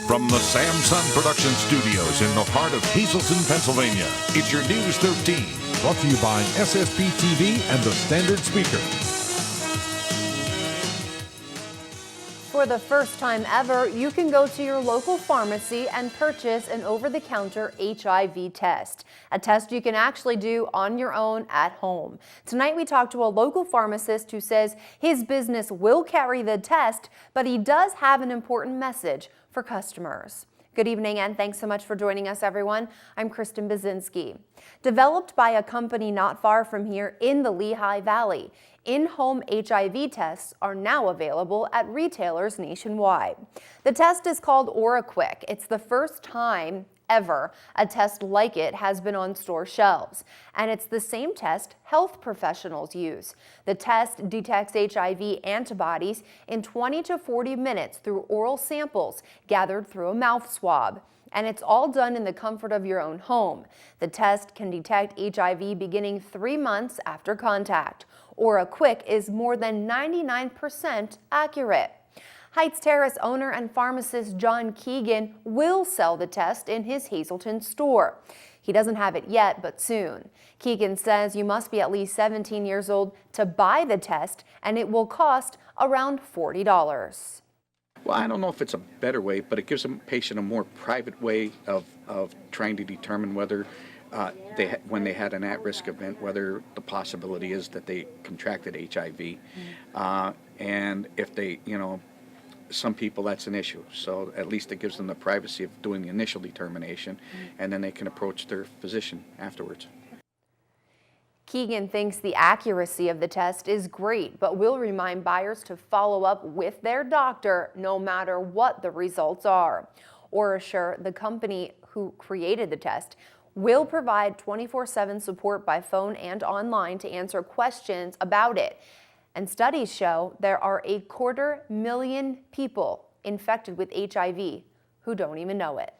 From the Samson Production Studios in the heart of Hazleton, Pennsylvania, it's your News 13. Brought to you by SSTPV and the Standard Speaker. For the first time ever, you can go to your local pharmacy and purchase an over-the-counter HIV test, a test you can actually do on your own at home. Tonight we talked to a local pharmacist who says his business will carry the test, but he does have an important message for customers. Good evening and thanks so much for joining us, everyone. I'm Kristen Bazinski. Developed by a company not far from here in the Lehigh Valley, in-home HIV tests are now available at retailers nationwide. The test is called OraQuick. It's the first time ever a test like it has been on store shelves, and it's the same test health professionals use. The test detects HIV antibodies in 20 to 40 minutes through oral samples gathered through a mouth swab. And it's all done in the comfort of your own home. The test can detect HIV beginning 3 months after contact. OraQuick is more than 99% accurate. Heights Terrace owner and pharmacist John Keegan will sell the test in his Hazleton store. He doesn't have it yet, but soon. Keegan says you must be at least 17 years old to buy the test, and it will cost around $40. Well, I don't know if it's a better way, but it gives a patient a more private way of trying to determine whether when they had an at-risk event, whether the possibility is that they contracted HIV. And if they, some people that's an issue. So at least it gives them the privacy of doing the initial determination, and then they can approach their physician afterwards. Keegan thinks the accuracy of the test is great, but will remind buyers to follow up with their doctor no matter what the results are. OraSure, the company who created the test, will provide 24/7 support by phone and online to answer questions about it. And studies show there are 250,000 people infected with HIV who don't even know it.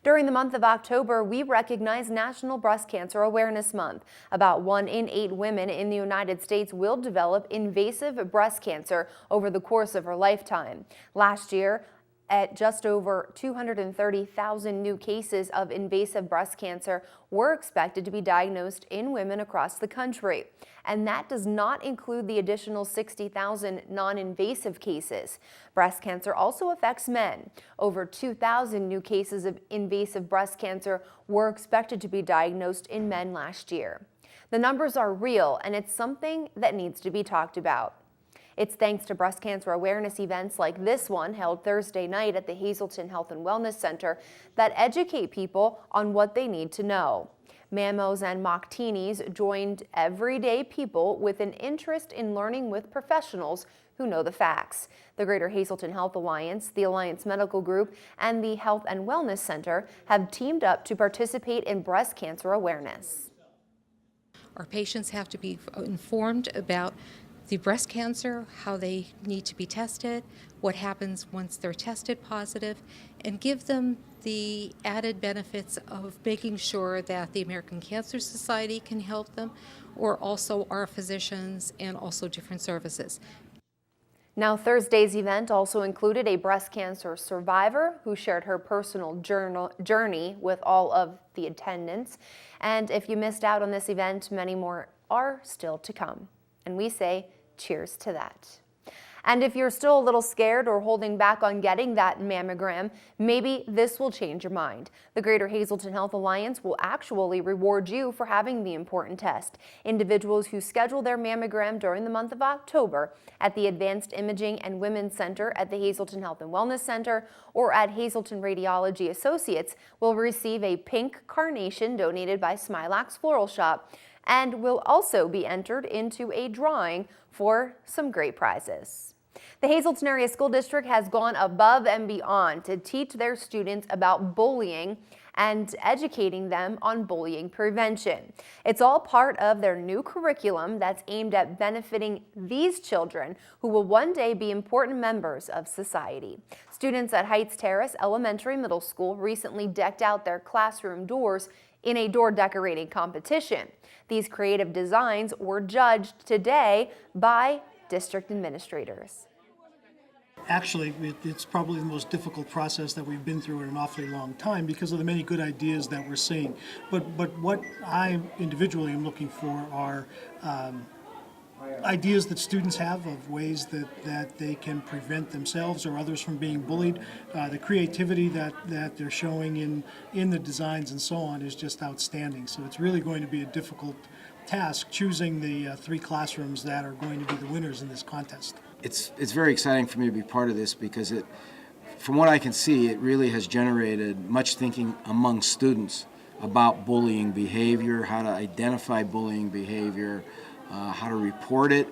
During the month of October, we recognize National Breast Cancer Awareness Month. About 1 in 8 women in the United States will develop invasive breast cancer over the course of her lifetime. Last year, at just over 230,000 new cases of invasive breast cancer were expected to be diagnosed in women across the country. And that does not include the additional 60,000 non-invasive cases. Breast cancer also affects men. Over 2,000 new cases of invasive breast cancer were expected to be diagnosed in men last year. The numbers are real, and it's something that needs to be talked about. It's thanks to breast cancer awareness events like this one held Thursday night at the Hazleton Health and Wellness Center that educate people on what they need to know. Mamos and mock-teenies joined everyday people with an interest in learning with professionals who know the facts. The Greater Hazleton Health Alliance, the Alliance Medical Group, and the Health and Wellness Center have teamed up to participate in breast cancer awareness. Our patients have to be informed about the breast cancer, how they need to be tested, what happens once they're tested positive, and give them the added benefits of making sure that the American Cancer Society can help them, or also our physicians and also different services. Now, Thursday's event also included a breast cancer survivor who shared her personal journey with all of the attendants. And if you missed out on this event, many more are still to come. And we say, cheers to that. And if you're still a little scared or holding back on getting that mammogram, maybe this will change your mind. The Greater Hazleton Health Alliance will actually reward you for having the important test. Individuals who schedule their mammogram during the month of October at the Advanced Imaging and Women's Center at the Hazleton Health and Wellness Center or at Hazleton Radiology Associates will receive a pink carnation donated by Smilax Floral Shop and will also be entered into a drawing for some great prizes. The Hazleton Area School District has gone above and beyond to teach their students about bullying and educating them on bullying prevention. It's all part of their new curriculum that's aimed at benefiting these children who will one day be important members of society. Students at Heights Terrace Elementary Middle School recently decked out their classroom doors in a door decorating competition. These creative designs were judged today by district administrators. Actually, it's probably the most difficult process that we've been through in an awfully long time because of the many good ideas that we're seeing. But what I individually am looking for are ideas that students have of ways that they can prevent themselves or others from being bullied. The creativity that they're showing in the designs and so on is just outstanding. So it's really going to be a difficult task choosing the 3 classrooms that are going to be the winners in this contest. It's very exciting for me to be part of this because from what I can see, it really has generated much thinking among students about bullying behavior, how to identify bullying behavior, how to report it,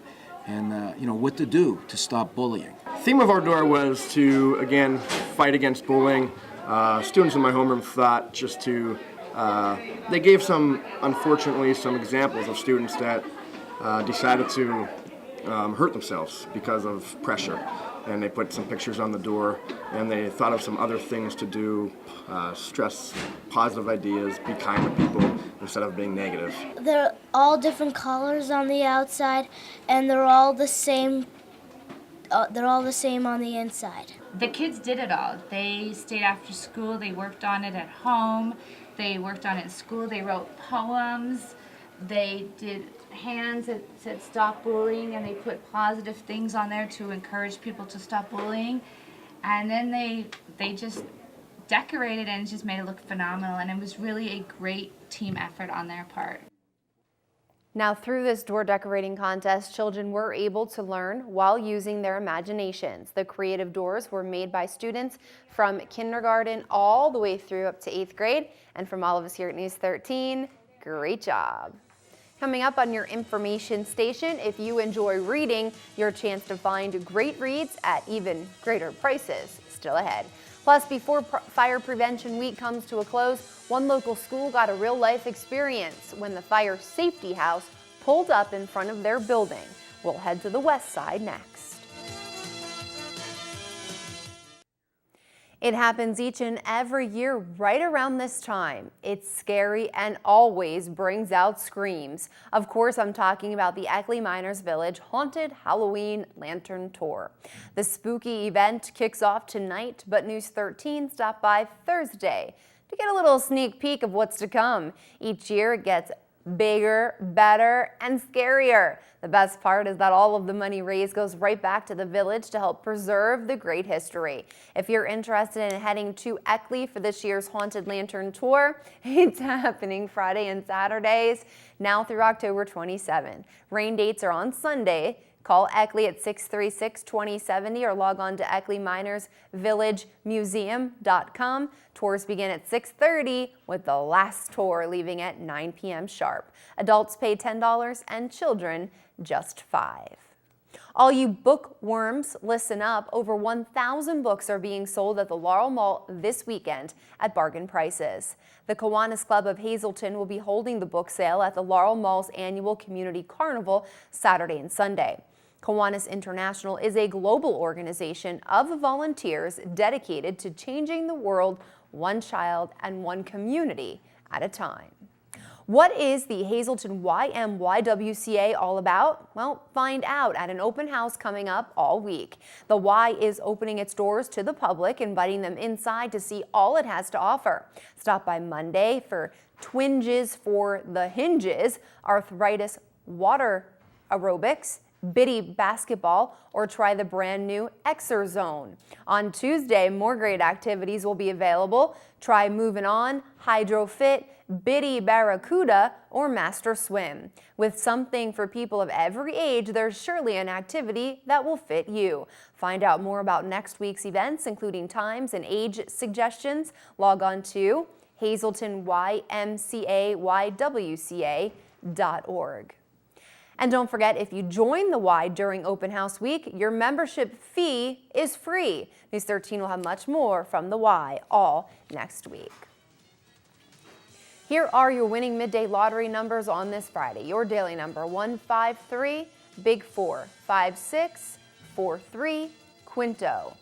and what to do to stop bullying. The theme of our door was to, again, fight against bullying. Students in my homeroom thought just to, they gave unfortunately, some examples of students that decided to hurt themselves because of pressure. And they put some pictures on the door, and they thought of some other things to do, stress positive ideas, be kind to people instead of being negative. They're all different colors on the outside, and they're all the same. They're all the same on the inside. The kids did it all. They stayed after school. They worked on it at home. They worked on it in school. They wrote poems. They did hands that said stop bullying, and they put positive things on there to encourage people to stop bullying. And then they just decorated and just made it look phenomenal, and it was really a great team effort on their part. Now, through this door decorating contest, children were able to learn while using their imaginations. The creative doors were made by students from kindergarten all the way through up to 8th grade. And from all of us here at News 13, great job. Coming up on your information station, if you enjoy reading, your chance to find great reads at even greater prices still ahead. Plus, before Fire Prevention Week comes to a close, one local school got a real-life experience when the fire safety house pulled up in front of their building. We'll head to the west side next. It happens each and every year right around this time. It's scary and always brings out screams. Of course, I'm talking about the Eckley Miners Village Haunted Halloween Lantern Tour. The spooky event kicks off tonight, but News 13 stopped by Thursday to get a little sneak peek of what's to come. Each year it gets bigger, better, and scarier. The best part is that all of the money raised goes right back to the village to help preserve the great history. If you're interested in heading to Eckley for this year's Haunted Lantern Tour, it's happening Friday and Saturdays now through October 27. Rain dates are on Sunday. Call Eckley at 636-2070 or log on to EckleyMinersVillageMuseum.com. Tours begin at 6:30 with the last tour leaving at 9 p.m. sharp. Adults pay $10 and children just $5. All you bookworms, listen up. Over 1,000 books are being sold at the Laurel Mall this weekend at bargain prices. The Kiwanis Club of Hazleton will be holding the book sale at the Laurel Mall's annual Community Carnival Saturday and Sunday. Kiwanis International is a global organization of volunteers dedicated to changing the world one child and one community at a time. What is the Hazleton YMYWCA all about? Well, find out at an open house coming up all week. The Y is opening its doors to the public, inviting them inside to see all it has to offer. Stop by Monday for Twinges for the Hinges, arthritis water aerobics, Biddy basketball, or try the brand new Exerzone. On Tuesday, more great activities will be available. Try Moving On, Hydro Fit, Biddy Barracuda, or Master Swim. With something for people of every age, there's surely an activity that will fit you. Find out more about next week's events, including times and age suggestions. Log on to HazletonYMCAYWCA.org. And don't forget, if you join the Y during open house week, your membership fee is free. News 13 will have much more from the Y all next week. Here are your winning midday lottery numbers on this Friday. Your daily number 153, Big 4, 56, 43, Quinto,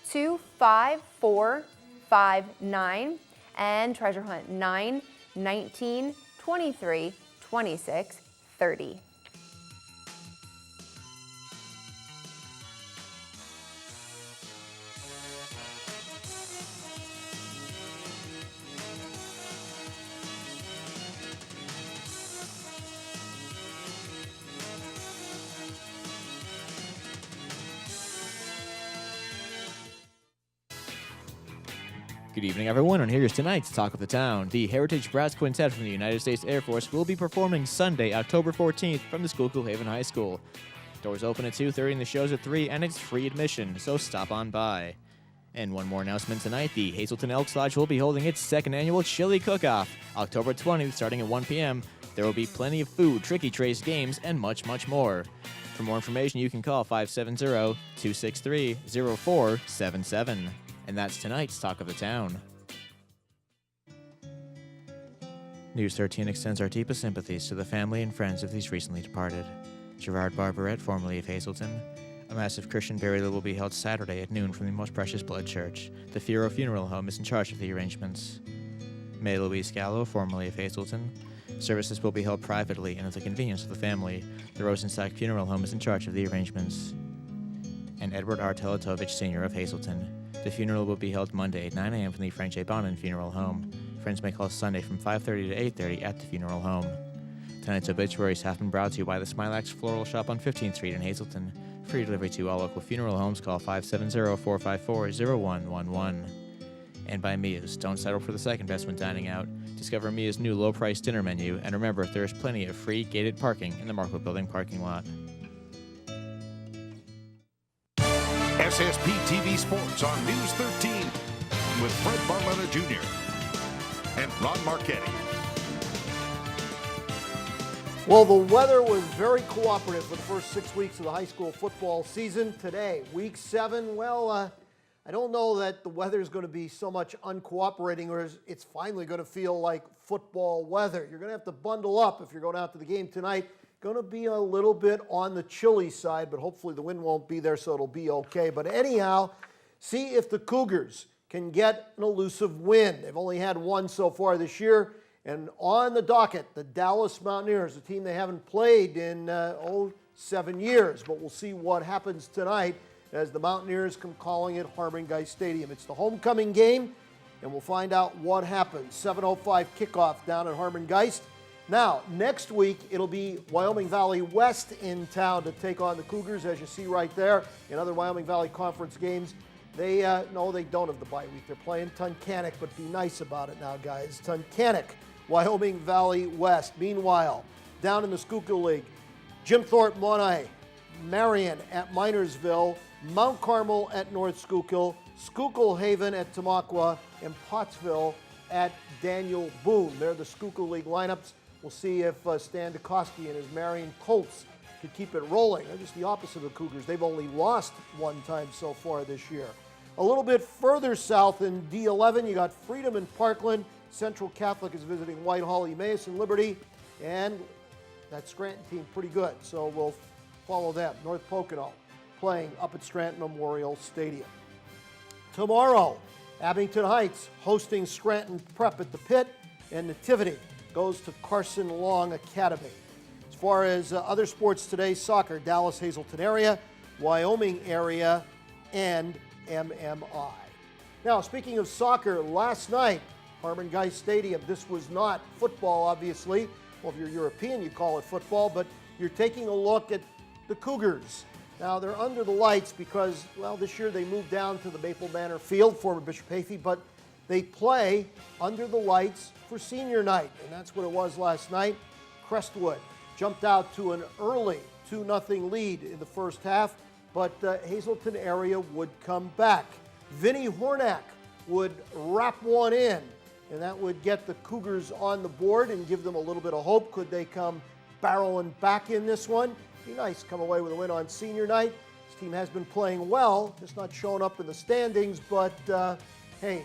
25459, and Treasure Hunt 9, 19, 23, 26, 30. Good evening, everyone, and here's tonight's Talk of the Town. The Heritage Brass Quintet from the United States Air Force will be performing Sunday, October 14th from the Schuylkill Haven High School. Doors open at 2:30 and the show's at 3, and it's free admission, so stop on by. And one more announcement tonight, the Hazelton Elks Lodge will be holding its second annual Chili Cook-Off, October 20th, starting at 1 p.m. There will be plenty of food, tricky trace games, and much, much more. For more information, you can call 570-263-0477. And that's tonight's Talk of the Town. News 13 extends our deepest sympathies to the family and friends of these recently departed. Gerard Barbarette, formerly of Hazelton. A massive Christian burial will be held Saturday at noon from the Most Precious Blood Church. The Firo Funeral Home is in charge of the arrangements. May Louise Gallo, formerly of Hazelton. Services will be held privately and at the convenience of the family. The Rosensack Funeral Home is in charge of the arrangements. And Edward R. Teletovich, Sr. of Hazelton. The funeral will be held Monday at 9 a.m. from the French A. Bonin Funeral Home. Friends may call Sunday from 5:30 to 8:30 at the funeral home. Tonight's obituaries have been brought to you by the Smilax Floral Shop on 15th Street in Hazelton. Free delivery to all local funeral homes. Call 570-454-0111. And by Mia's. Don't settle for the second best when dining out. Discover Mia's new low-price dinner menu, and remember, there is plenty of free gated parking in the Markle Building parking lot. SSTPV Sports on News 13 with Fred Barletta Jr. and Ron Marchetti. Well, the weather was very cooperative for the first 6 weeks of the high school football season. Today, week 7, I don't know that the weather is going to be so much uncooperating, or it's finally going to feel like football weather. You're going to have to bundle up if you're going out to the game tonight. Going to be a little bit on the chilly side, but hopefully the wind won't be there, so it'll be okay. But anyhow, see if the Cougars can get an elusive win. They've only had one so far this year. And on the docket, the Dallas Mountaineers, a team they haven't played in 7 years. But we'll see what happens tonight as the Mountaineers come calling it Harmon Geist Stadium. It's the homecoming game, and we'll find out what happens. 7:05 kickoff down at Harmon Geist. Now, next week, it'll be Wyoming Valley West in town to take on the Cougars, as you see right there. In other Wyoming Valley Conference games, they don't have the bye week. They're playing Tunkhannock, but be nice about it now, guys. Tunkhannock, Wyoming Valley West. Meanwhile, down in the Schuylkill League, Jim Thorpe Monet, Marion at Minersville, Mount Carmel at North Schuylkill, Schuylkill Haven at Tamaqua, and Pottsville at Daniel Boone. They're the Schuylkill League lineups. We'll see if Stan DeCosti and his Marion Colts could keep it rolling. They're just the opposite of the Cougars. They've only lost one time so far this year. A little bit further south in D11, you got Freedom in Parkland. Central Catholic is visiting Whitehall, Emmaus, and Liberty. And that Scranton team pretty good, so we'll follow them. North Pocono playing up at Scranton Memorial Stadium. Tomorrow, Abington Heights hosting Scranton Prep at the Pit, and Nativity goes to Carson Long Academy. As far as other sports today, soccer, Dallas Hazelton area, Wyoming area, and MMI. Now, speaking of soccer, last night, Harmon Geist Stadium, this was not football, obviously. Well, if you're European, you call it football, but you're taking a look at the Cougars. Now, they're under the lights because, well, this year they moved down to the Maple Manor Field, former Bishop Haythie, but they play under the lights for senior night, and that's what it was last night. Crestwood jumped out to an early 2-0 lead in the first half, but Hazelton area would come back. Vinnie Hornack would wrap one in, and that would get the Cougars on the board and give them a little bit of hope. Could they come barreling back in this one? Be nice to come away with a win on senior night. This team has been playing well, just not showing up in the standings, but hey,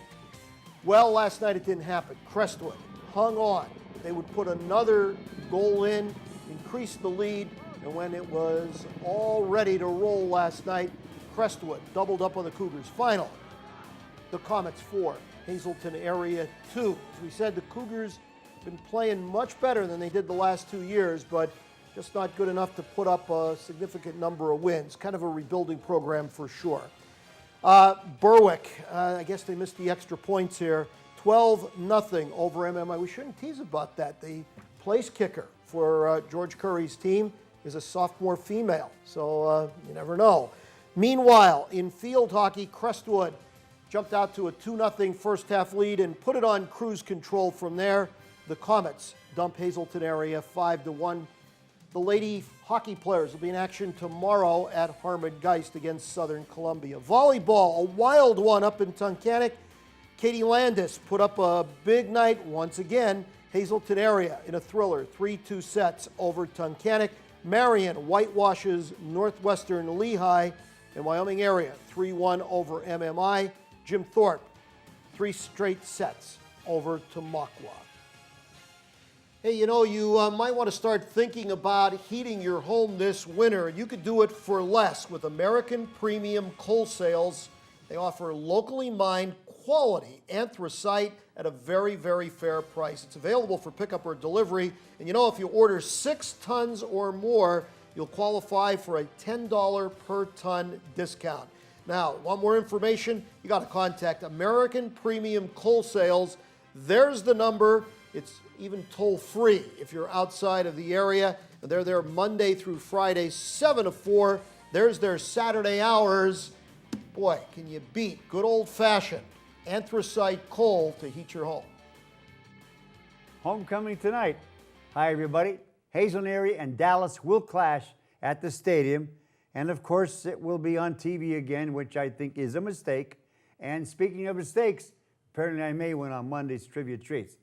well, last night it didn't happen. Crestwood hung on. They would put another goal in, increase the lead, and when it was all ready to roll last night, Crestwood doubled up on the Cougars. Final, the Comets 4, Hazelton area 2. As we said, the Cougars have been playing much better than they did the last 2 years, but just not good enough to put up a significant number of wins. Kind of a rebuilding program for sure. Berwick, I guess they missed the extra points here. 12-0 over MMI. We shouldn't tease about that. The place kicker for George Curry's team is a sophomore female, so you never know. Meanwhile, in field hockey, Crestwood jumped out to a 2-0 first half lead and put it on cruise control from there. The Comets dump Hazelton area 5-1. The Lady hockey players will be in action tomorrow at Harmon Geist against Southern Columbia. Volleyball, a wild one up in Tunkhannock. Katie Landis put up a big night once again. Hazelton area in a thriller, 3-2 sets over Tunkhannock. Marion whitewashes Northwestern Lehigh. In Wyoming area, 3-1 over MMI. Jim Thorpe, 3 straight sets over Tamaqua. Hey, you know, you might want to start thinking about heating your home this winter. You could do it for less with American Premium Coal Sales. They offer locally mined quality anthracite at a very, very fair price. It's available for pickup or delivery. And you know, if you order 6 tons or more, you'll qualify for a $10 per ton discount. Now, want more information? You got to contact American Premium Coal Sales. There's the number. It's even toll-free if you're outside of the area. They're there Monday through Friday, 7 to 4. There's their Saturday hours. Boy, can you beat good old-fashioned anthracite coal to heat your home. Homecoming tonight. Hi, everybody. Hazelton area and Dallas will clash at the stadium. And, of course, it will be on TV again, which I think is a mistake. And speaking of mistakes, apparently I may win on Monday's Trivia Treats.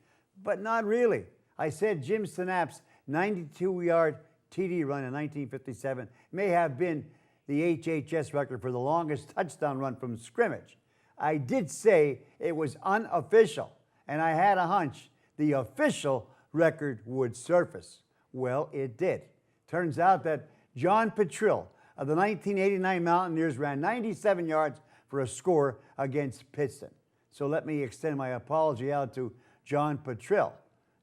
But not really. I said Jim Synap's 92-yard TD run in 1957 may have been the HHS record for the longest touchdown run from scrimmage. I did say it was unofficial, and I had a hunch the official record would surface. Well, it did. Turns out that John Petrillo of the 1989 Mountaineers ran 97 yards for a score against Pittston. So let me extend my apology out to John Petrillo.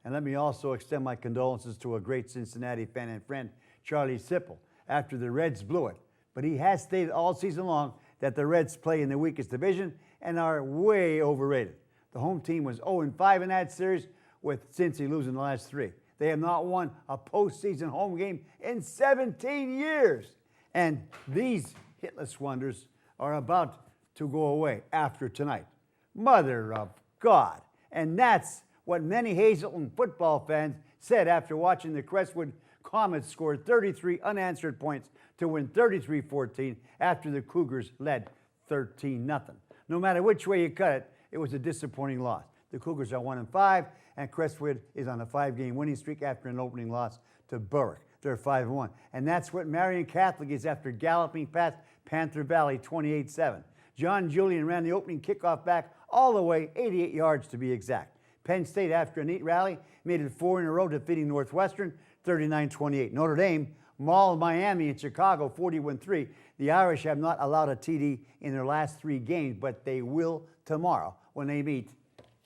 And let me also extend my condolences to a great Cincinnati fan and friend, Charlie Sipple, after the Reds blew it. But he has stated all season long that the Reds play in the weakest division and are way overrated. The home team was 0-5 in that series, with Cincy losing the last 3. They have not won a postseason home game in 17 years. And these hitless wonders are about to go away after tonight. Mother of God. And that's what many Hazelton football fans said after watching the Crestwood Comets score 33 unanswered points to win 33-14 after the Cougars led 13-0. No matter which way you cut it, it was a disappointing loss. The Cougars are 1-5, and Crestwood is on a 5-game winning streak after an opening loss to Berwick. They're 5-1. And that's what Marion Catholic is after galloping past Panther Valley 28-7. John Julian ran the opening kickoff back all the way 88 yards to be exact. Penn State, after a neat rally, made it 4 in a row, defeating Northwestern 39-28. Notre Dame mauled Miami and Chicago 41-3. The Irish have not allowed a TD in their last 3 games, but they will tomorrow when they meet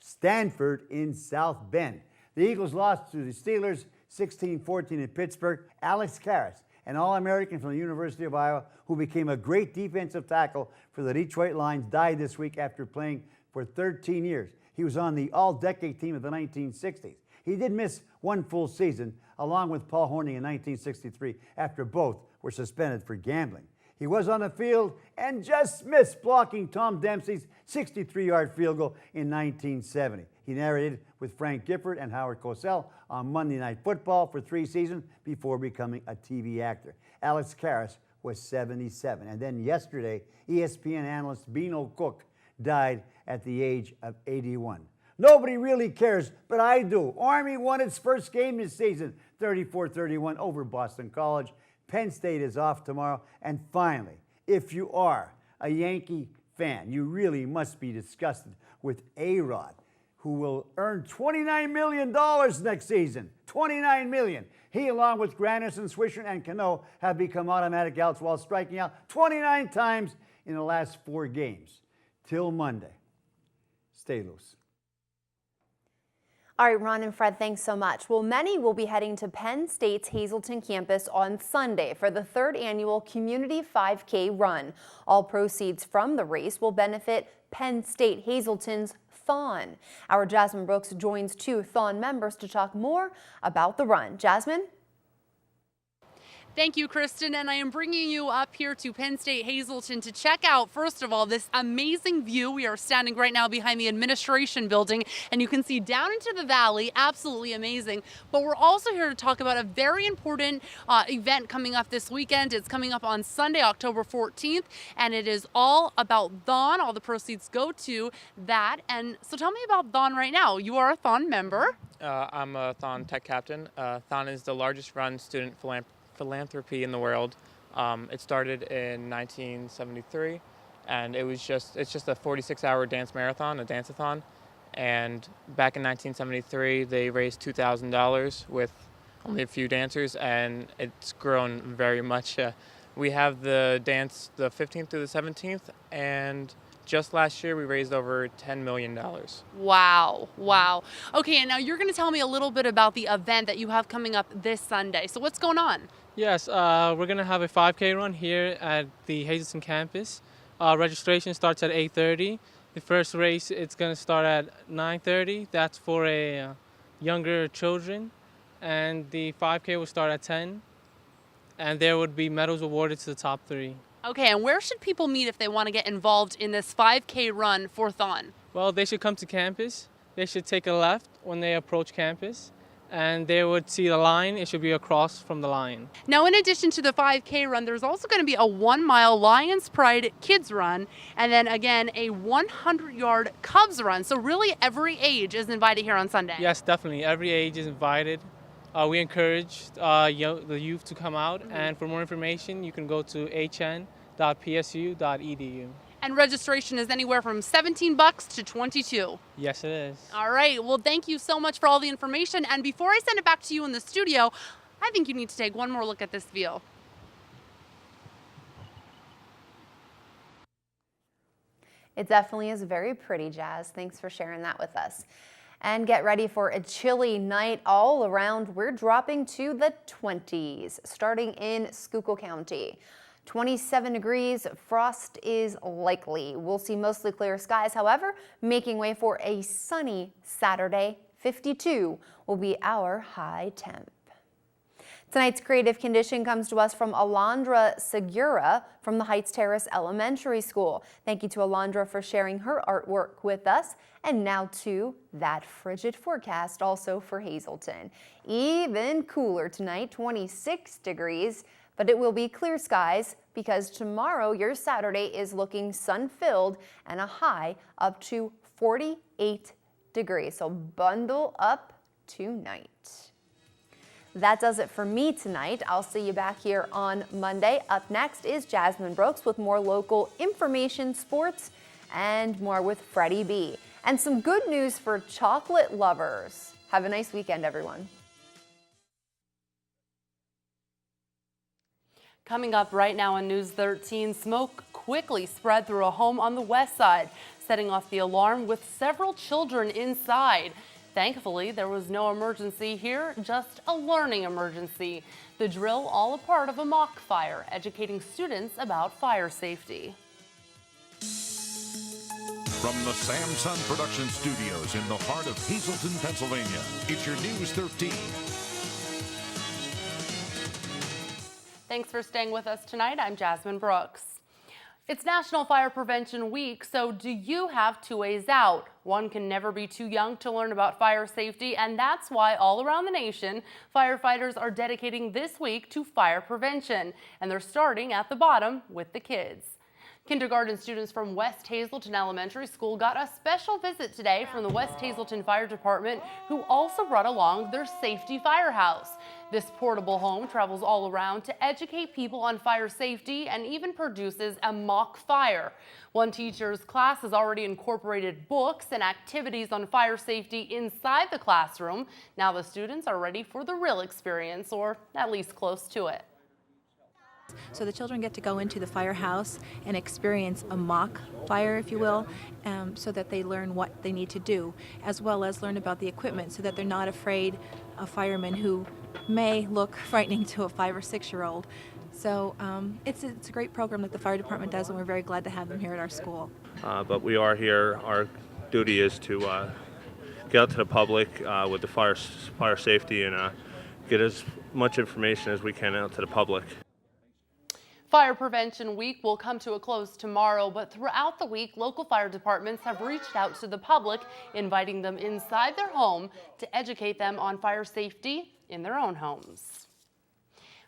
Stanford in South Bend. The Eagles lost to the Steelers 16-14 in Pittsburgh. Alex Karras, an All-American from the University of Iowa who became a great defensive tackle for the Detroit Lions, died this week after playing for 13 years. He was on the all-decade team of the 1960s. He did miss 1 full season, along with Paul Hornung in 1963, after both were suspended for gambling. He was on the field and just missed blocking Tom Dempsey's 63-yard field goal in 1970. He narrated with Frank Gifford and Howard Cosell on Monday Night Football for 3 seasons before becoming a TV actor. Alex Karras was 77. And then yesterday, ESPN analyst Beano Cook died at the age of 81. Nobody really cares, but I do. Army won its first game this season, 34-31 over Boston College. Penn State is off tomorrow. And finally, if you are a Yankee fan, you really must be disgusted with A-Rod, who will earn $29 million next season. $29 million. He, along with Granderson, Swisher, and Cano, have become automatic outs while striking out 29 times in the last 4 games. Till Monday. Stay loose. All right, Ron and Fred, thanks so much. Well, many will be heading to Penn State's Hazelton campus on Sunday for the 3rd annual Community 5K Run. All proceeds from the race will benefit Penn State Hazelton's Thon. Our Jasmine Brooks joins 2 Thon members to talk more about the run. Jasmine? Thank you, Kristen, and I am bringing you up here to Penn State Hazleton to check out, first of all, this amazing view. We are standing right now behind the administration building, and you can see down into the valley, absolutely amazing. But we're also here to talk about a very important event coming up this weekend. It's coming up on Sunday, October 14th, and it is all about Thon. All the proceeds go to that. And so tell me about Thon right now. You are a Thon member. I'm a Thon Tech Captain. Thon is the largest run student philanthropy in the world. It started in 1973, and it's just a 46-hour dance marathon, a dance-a-thon. And back in 1973, they raised $2,000 with only a few dancers, and it's grown very much. We have the dance the 15th through the 17th, and just last year we raised over $10 million. Wow. Wow. Okay, and now you're going to tell me a little bit about the event that you have coming up this Sunday. So what's going on? Yes, we're going to have a 5K run here at the Hazleton campus. Registration starts at 8:30. The first race, it's going to start at 9:30. That's for younger children. And the 5K will start at 10. And there would be medals awarded to the top 3. Okay, and where should people meet if they want to get involved in this 5K run for Thon? Well, they should come to campus. They should take a left when they approach campus. And they would see the line. It should be across from the line. Now, in addition to the 5K run, there's also going to be a 1-mile Lions Pride Kids run, and then again a 100-yard Cubs run. So really every age is invited here on Sunday. Yes, definitely. Every age is invited. We encourage the youth to come out, and for more information, you can go to hn.psu.edu. And registration is anywhere from $17 to $22. Yes, it is. All right. Well, thank you so much for all the information. And before I send it back to you in the studio, I think you need to take one more look at this view. It definitely is very pretty, Jazz. Thanks for sharing that with us. And get ready for a chilly night all around. We're dropping to the 20s, starting in Schuylkill County. 27 degrees, frost is likely. We'll see mostly clear skies, however, making way for a sunny Saturday. 52 will be our high temp. Tonight's creative condition comes to us from Alondra Segura from the Heights Terrace Elementary School. Thank you to Alondra for sharing her artwork with us. And now to that frigid forecast also for Hazleton. Even cooler tonight, 26 degrees. But it will be clear skies because tomorrow, your Saturday, is looking sun-filled and a high up to 48 degrees. So bundle up tonight. That does it for me tonight. I'll see you back here on Monday. Up next is Jasmine Brooks with more local information, sports, and more with Freddie B. And some good news for chocolate lovers. Have a nice weekend, everyone. Coming up right now on News 13, smoke quickly spread through a home on the west side, setting off the alarm with several children inside. Thankfully, there was no emergency here, just a learning emergency. The drill all a part of a mock fire, educating students about fire safety. From the Samson Production Studios in the heart of Hazleton, Pennsylvania, it's your News 13. Thanks for staying with us tonight. I'm Jasmine Brooks. It's National Fire Prevention Week, so do you have 2 ways out? One can never be too young to learn about fire safety, and that's why all around the nation, firefighters are dedicating this week to fire prevention, and they're starting at the bottom with the kids. Kindergarten students from West Hazleton Elementary School got a special visit today from the West Hazleton Fire Department, who also brought along their safety firehouse. This portable home travels all around to educate people on fire safety and even produces a mock fire. One teacher's class has already incorporated books and activities on fire safety inside the classroom. Now the students are ready for the real experience, or at least close to it. So the children get to go into the firehouse and experience a mock fire, if you will, so that they learn what they need to do, as well as learn about the equipment so that they're not afraid of firemen who may look frightening to a 5 or 6-year-old. So it's a great program that the fire department does, and we're very glad to have them here at our school. But we are here. Our duty is to get out to the public with the fire safety and get as much information as we can out to the public. Fire Prevention Week will come to a close tomorrow, but throughout the week, local fire departments have reached out to the public, inviting them inside their home to educate them on fire safety in their own homes.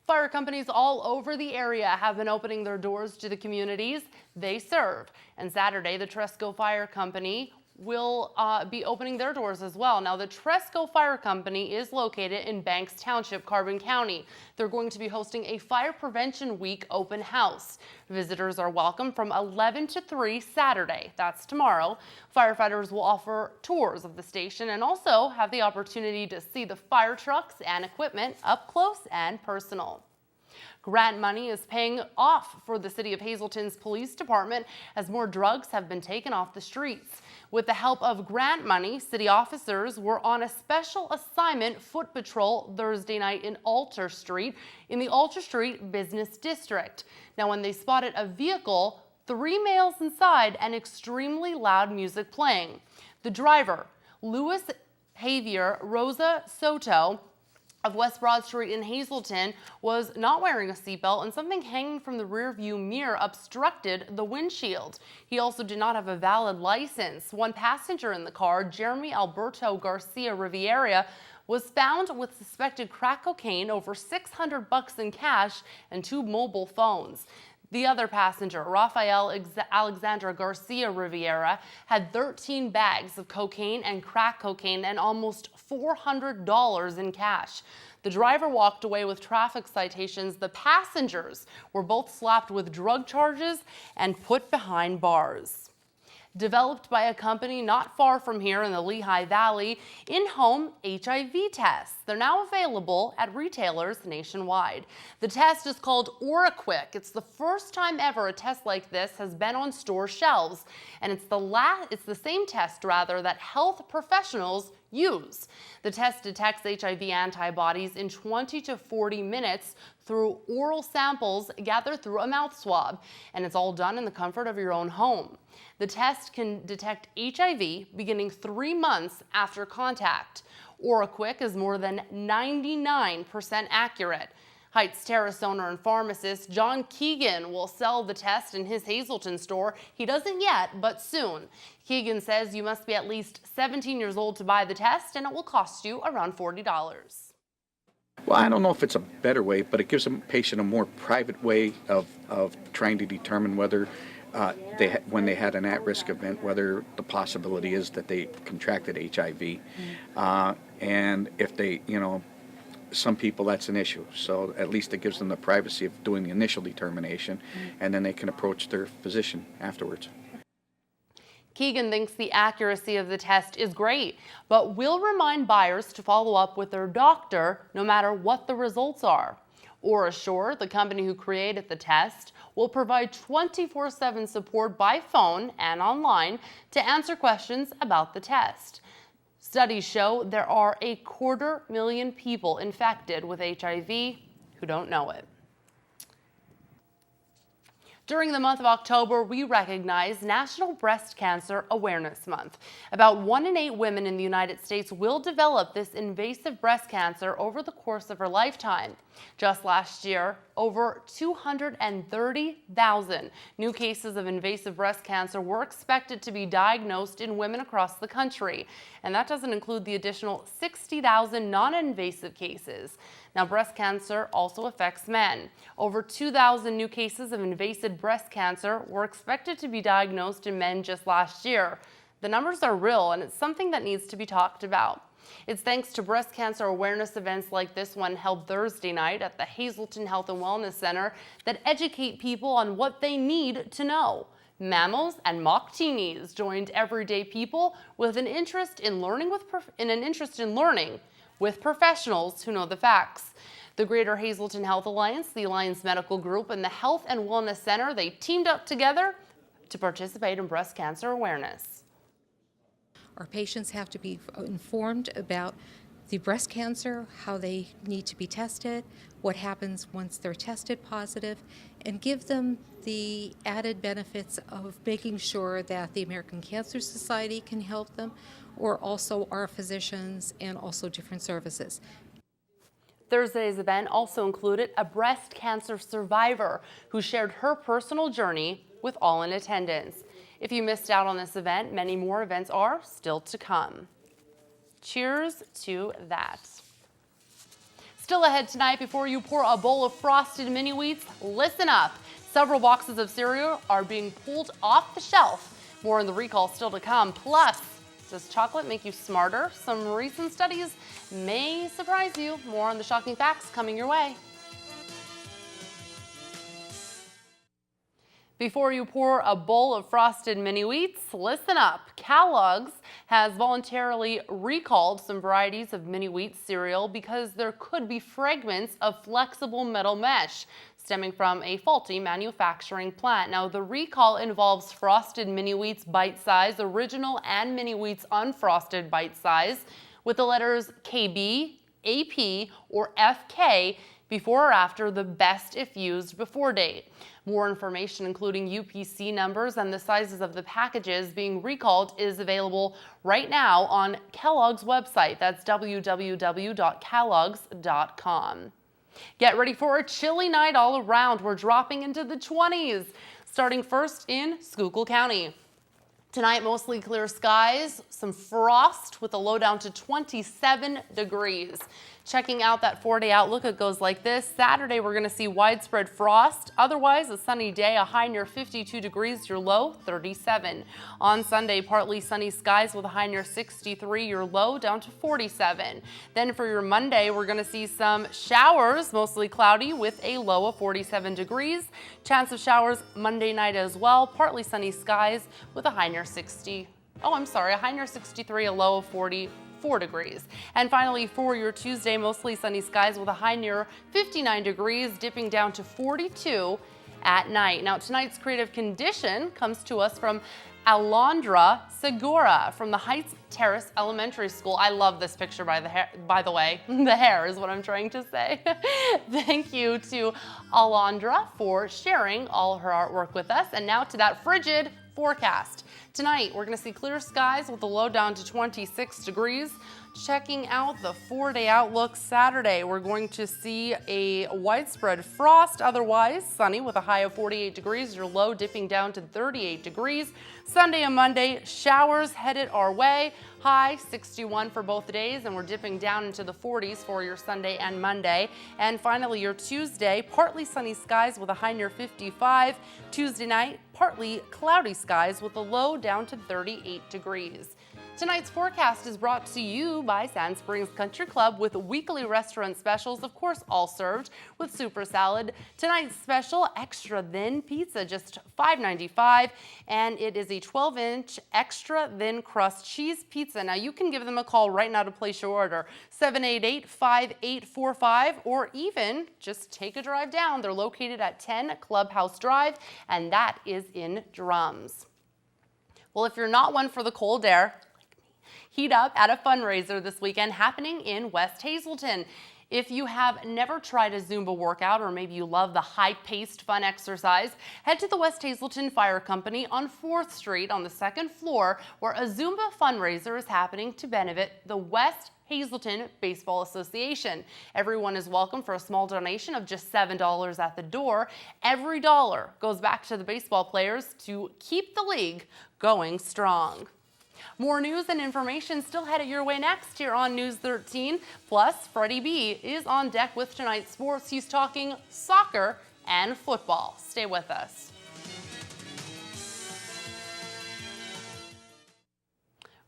Fire companies all over the area have been opening their doors to the communities they serve. And Saturday, the Tresco Fire Company will be opening their doors as well. Now, the Tresco Fire Company is located in Banks Township, Carbon County. They're going to be hosting a Fire Prevention Week open house. Visitors are welcome from 11 to 3 Saturday. That's tomorrow. Firefighters will offer tours of the station and also have the opportunity to see the fire trucks and equipment up close and personal. Grant money is paying off for the City of Hazleton's police department as more drugs have been taken off the streets. With the help of grant money, city officers were on a special assignment foot patrol Thursday night in Alter Street in the Alter Street Business District. Now, when they spotted a vehicle, 3 males inside, and extremely loud music playing. The driver, Louis Javier Rosa Soto, of West Broad Street in Hazleton, was not wearing a seatbelt, and something hanging from the rear view mirror obstructed the windshield. He also did not have a valid license. One passenger in the car, Jeremy Alberto Garcia Riviera, was found with suspected crack cocaine, over $600 in cash, and 2 mobile phones. The other passenger, Rafael Alexandra Garcia Riviera, had 13 bags of cocaine and crack cocaine and almost $400 in cash. The driver walked away with traffic citations. The passengers were both slapped with drug charges and put behind bars. Developed by a company not far from here in the Lehigh Valley, in-home HIV tests. They're now available at retailers nationwide. The test is called OraQuick. It's the first time ever a test like this has been on store shelves, and it's the same test that health professionals use. The test detects HIV antibodies in 20 to 40 minutes through oral samples gathered through a mouth swab, and it's all done in the comfort of your own home. The test can detect HIV beginning 3 months after contact. OraQuick is more than 99% accurate. Heights Terrace owner and pharmacist John Keegan will sell the test in his Hazleton store. He doesn't yet, but soon. Keegan says you must be at least 17 years old to buy the test, and it will cost you around $40. Well, I don't know if it's a better way, but it gives a patient a more private way of trying to determine whether when they had an at-risk event, whether the possibility is that they contracted HIV. And if they, some people that's an issue. So at least it gives them the privacy of doing the initial determination, and then they can approach their physician afterwards. Keegan thinks the accuracy of the test is great, but will remind buyers to follow up with their doctor no matter what the results are. Assure, the company who created the test, will provide 24/7 support by phone and online to answer questions about the test. Studies show there are 250,000 people infected with HIV who don't know it. During the month of October, we recognize National Breast Cancer Awareness Month. About 1 in 8 women in the United States will develop this invasive breast cancer over the course of her lifetime. Just last year, over 230,000 new cases of invasive breast cancer were expected to be diagnosed in women across the country. And that doesn't include the additional 60,000 non-invasive cases. Now, breast cancer also affects men. Over 2,000 new cases of invasive breast cancer were expected to be diagnosed in men just last year. The numbers are real, and it's something that needs to be talked about. It's thanks to breast cancer awareness events like this one held Thursday night at the Hazleton Health and Wellness Center that educate people on what they need to know. Mammals and mock teenies joined everyday people with an interest in learning with professionals who know the facts. The Greater Hazleton Health Alliance, the Alliance Medical Group, and the Health and Wellness Center, they teamed up together to participate in breast cancer awareness. Our patients have to be informed about the breast cancer, how they need to be tested, what happens once they're tested positive, and give them the added benefits of making sure that the American Cancer Society can help them, or also our physicians and also different services. Thursday's event also included a breast cancer survivor who shared her personal journey with all in attendance. If you missed out on this event, many more events are still to come. Cheers to that. Still ahead tonight, before you pour a bowl of frosted mini wheats, listen up. Several boxes of cereal are being pulled off the shelf. More on the recall still to come. Plus, does chocolate make you smarter? Some recent studies may surprise you. More on the shocking facts coming your way. Before you pour a bowl of frosted mini wheats, listen up. Kellogg's has voluntarily recalled some varieties of mini wheat cereal because there could be fragments of flexible metal mesh stemming from a faulty manufacturing plant. Now, the recall involves frosted mini wheats bite size, original, and mini wheats unfrosted bite size with the letters KB, AP, or FK before or after the best if used before date. More information, including UPC numbers and the sizes of the packages being recalled, is available right now on Kellogg's website. That's www.kellogg's.com. Get ready for a chilly night all around. We're dropping into the 20s, starting first in Schuylkill County. Tonight, mostly clear skies, some frost with a low down to 27 degrees. Checking out that 4-day outlook, it goes like this. Saturday, we're going to see widespread frost. Otherwise, a sunny day, a high near 52 degrees, your low 37. On Sunday, partly sunny skies with a high near 63, your low down to 47. Then for your Monday, we're going to see some showers, mostly cloudy with a low of 47 degrees. Chance of showers Monday night as well, partly sunny skies with a high near 63, a low of 44 degrees. And finally, for your Tuesday, mostly sunny skies with a high near 59 degrees, dipping down to 42 at night. Now, tonight's creative condition comes to us from Alondra Segura from the Heights Terrace Elementary School. I love this picture, by the way. The hair is what I'm trying to say. Thank you to Alondra for sharing all her artwork with us. And now to that frigid forecast. Tonight, we're going to see clear skies with a low down to 26 degrees. Checking out the 4-day outlook, Saturday, we're going to see a widespread frost, otherwise sunny with a high of 48 degrees, your low dipping down to 38 degrees. Sunday and Monday, showers headed our way, high 61 for both days, and we're dipping down into the 40s for your Sunday and Monday. And finally, your Tuesday, partly sunny skies with a high near 55. Tuesday night, partly cloudy skies with a low down to 38 degrees. Tonight's forecast is brought to you by Sand Springs Country Club with weekly restaurant specials, of course, all served with super salad. Tonight's special, extra thin pizza, just $5.95, and it is a 12-inch extra thin crust cheese pizza. Now, you can give them a call right now to place your order, 788-5845, or even just take a drive down. They're located at 10 Clubhouse Drive, and that is in Drums. Well, if you're not one for the cold air, heat up at a fundraiser this weekend happening in West Hazleton. If you have never tried a Zumba workout, or maybe you love the high-paced fun exercise, head to the West Hazleton Fire Company on 4th Street on the 2nd floor, where a Zumba fundraiser is happening to benefit the West Hazleton Baseball Association. Everyone is welcome for a small donation of just $7 at the door. Every dollar goes back to the baseball players to keep the league going strong. More news and information still headed your way next here on News 13. Plus, Freddie B is on deck with tonight's sports. He's talking soccer and football. Stay with us.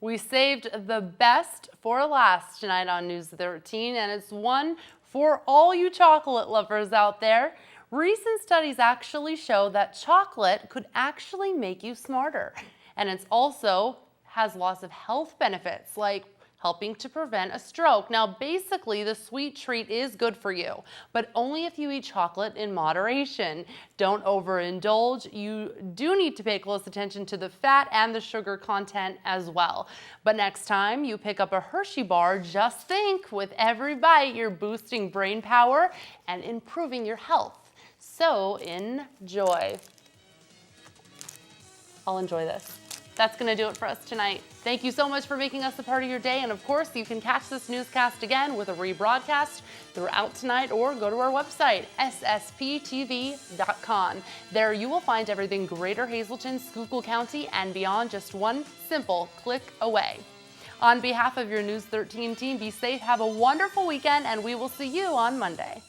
We saved the best for last tonight on News 13, and it's one for all you chocolate lovers out there. Recent studies actually show that chocolate could actually make you smarter, and it's also has lots of health benefits like helping to prevent a stroke. Now, basically, the sweet treat is good for you, but only if you eat chocolate in moderation. Don't overindulge. You do need to pay close attention to the fat and the sugar content as well. But next time you pick up a Hershey bar, just think, with every bite, you're boosting brain power and improving your health. So enjoy. I'll enjoy this. That's going to do it for us tonight. Thank you so much for making us a part of your day. And of course, you can catch this newscast again with a rebroadcast throughout tonight, or go to our website, SSTPV.com. There you will find everything Greater Hazelton, Schuylkill County, and beyond, just one simple click away. On behalf of your News 13 team, be safe, have a wonderful weekend, and we will see you on Monday.